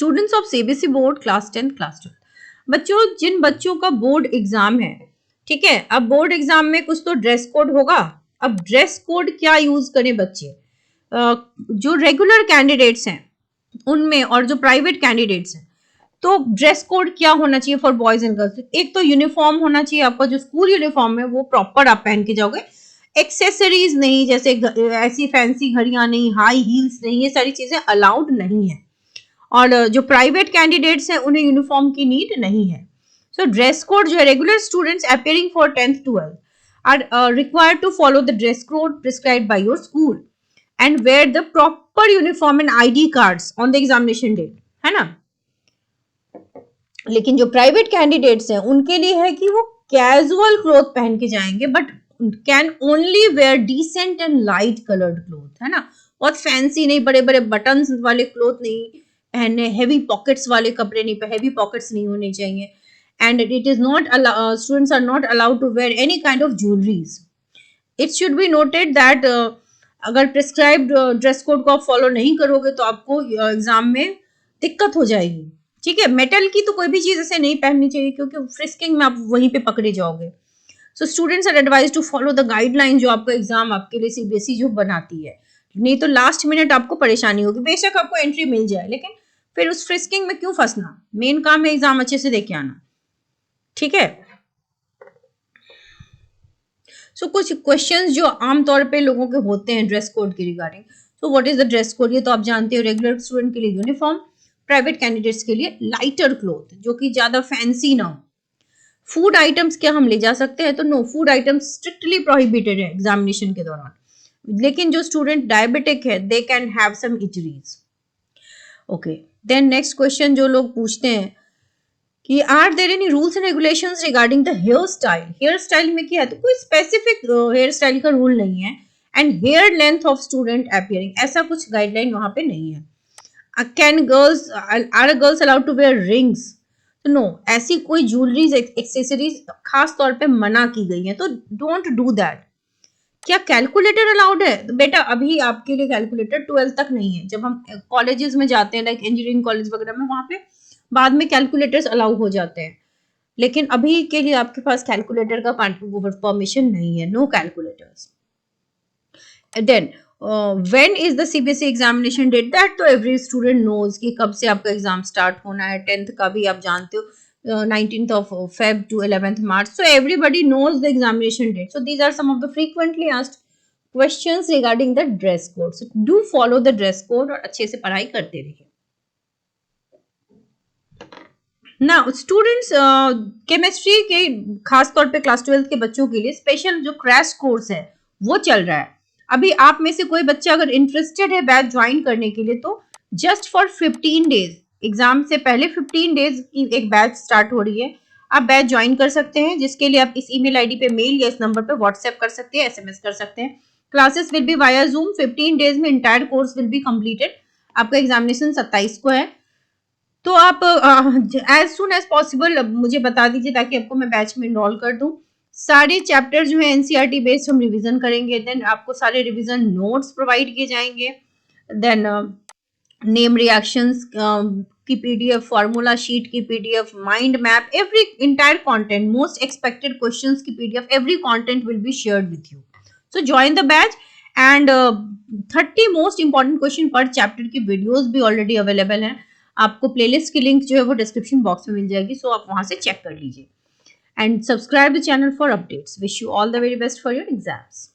Students of CBSE board class 10 class 12, बच्चों जिन बच्चों का बोर्ड एग्जाम है, ठीक है, अब बोर्ड एग्जाम में कुछ तो ड्रेस कोड होगा। अब ड्रेस कोड क्या यूज करें बच्चे, जो रेगुलर कैंडिडेट्स हैं उनमें और जो प्राइवेट कैंडिडेट्स हैं, तो ड्रेस कोड क्या होना चाहिए फॉर बॉयज एंड गर्ल्स। एक तो यूनिफॉर्म होना चाहिए, आपका जो स्कूल यूनिफॉर्म है वो प्रॉपर आप पहन के जाओगे। एक्सेसरीज नहीं, जैसे ऐसी फैंसी घड़ियां नहीं, हाई हील्स नहीं, ये सारी चीजें अलाउड नहीं है। और जो प्राइवेट कैंडिडेट्स हैं उन्हें यूनिफॉर्म की नीड नहीं है। सो ड्रेस कोड जो है, regular students appearing for 10th 12th are required to follow the dress code prescribed by your school and wear the proper uniform and ID cards on the examination date, है ना। लेकिन जो private candidates हैं उनके लिए है कि वो कैजुअल क्लोथ पहन के जाएंगे, but can only wear decent and light coloured cloth, है ना। बहुत फैंसी नहीं, बड़े बड़े बटन्स वाले क्लोथ नहीं पहनने, हैवी पॉकेट्स वाले कपड़े नहीं, हैवी पॉकेट्स नहीं होने चाहिए। And it is not students are not allowed to wear any kind of jewelleries. It should be noted that अगर प्रिस्क्राइब्ड ड्रेस कोड को आप फॉलो नहीं करोगे तो आपको एग्जाम में दिक्कत हो जाएगी, ठीक है। मेटल की तो कोई भी चीज ऐसे नहीं पहननी चाहिए क्योंकि फ्रिस्किंग में आप वहीं पे पकड़े जाओगे। So students are advise to follow the guideline जो आपका एग्जाम आपके लिए सीबीएसई जो बनाती है, नहीं तो लास्ट मिनट आपको परेशानी होगी। बेशक आपको एंट्री मिल जाए, लेकिन फिर उस फ्रिस्किंग में क्यों फंसना, मेन काम है एग्जाम अच्छे से देके आना, ठीक है। सो कुछ क्वेश्चंस जो आमतौर पे लोगों के होते हैं ड्रेस कोड के regarding. So what is the dress code, ये तो आप जानते हो, रेगुलर स्टूडेंट के लिए यूनिफॉर्म, प्राइवेट कैंडिडेट्स के लिए लाइटर क्लोथ जो कि ज्यादा फैंसी ना हो। फूड आइटम्स क्या हम ले जा सकते हैं, तो no, food items strictly prohibited है एग्जामिनेशन के दौरान। लेकिन जो स्टूडेंट डायबिटिक है they can have some eateries. Okay, then next question जो लोग पूछते हैं कि are there any rules and regulations regarding the hair style. Hair style में क्या है, तो कोई स्पेसिफिक हेयर स्टाइल का रूल नहीं है। And hair length of student appearing, ऐसा कुछ गाइडलाइन वहां पे नहीं है। Can girls are girls allowed to wear rings, तो नो, ऐसी कोई ज्वेलरीज एक्सेसरीज खास तौर पे मना की गई है, तो डोंट डू दैट। क्या कैलकुलेटर अलाउड है, तो बेटा अभी आपके लिए कैलकुलेटर 12th तक नहीं है। जब हम कॉलेजेस में जाते हैं, लाइक इंजीनियरिंग कॉलेज वगैरह में, वहां पे बाद में कैलकुलेटर्स अलाउ हो जाते हैं, लेकिन अभी के लिए आपके पास कैलकुलेटर का परमिशन नहीं है, no calculators. Then when is the CBSE examination date, that तो एवरी स्टूडेंट नोज कि कब से आपका एग्जाम स्टार्ट होना है। 10th का भी आप जानते हो, 19th of Feb to 11th March. So everybody knows the examination date. So these are some of the frequently asked questions regarding the dress code. So do follow the dress code और अच्छे से पढ़ाई करते रहिए। Now students chemistry के खास तौर पे क्लास 12th के बच्चों के लिए स्पेशल जो क्रैश कोर्स है वो चल रहा है। अभी आप में से कोई बच्चा अगर इंटरेस्टेड है बैच ज्वाइन करने के लिए, तो जस्ट फॉर 15 डेज, एग्जाम से पहले 15 डेज की एक बैच स्टार्ट हो रही है। आप बैच ज्वाइन कर सकते हैं, जिसके लिए आप इस ईमेल आईडी पे मेल या इस नंबर पे व्हाट्सएप कर सकते हैं, एसएमएस कर सकते हैं। Classes will be via Zoom. 15 days में entire course will be completed. आपका एग्जामिनेशन 27 को है, तो आप एज सुन एज पॉसिबल मुझे बता दीजिए ताकि आपको मैं बैच में इनरोल कर दूं। सारे चैप्टर जो है एनसीईआरटी बेस्ड हम रिवीजन करेंगे। देन आपको सारे रिवीजन नोट्स प्रोवाइड किए जाएंगे। देन नेम रिएक्शंस की पीडीएफ, फार्मूला शीट की PDF, mind map, every entire content, most expected questions की PDF, every content will be shared with you. So join the batch and 30 most important question per chapter की videos भी already available हैं। आपको playlist की link जो है वो description box में मिल जाएगी, सो आप वहां से चेक कर लीजिए। And subscribe the channel for updates. Wish you all the very best for your exams.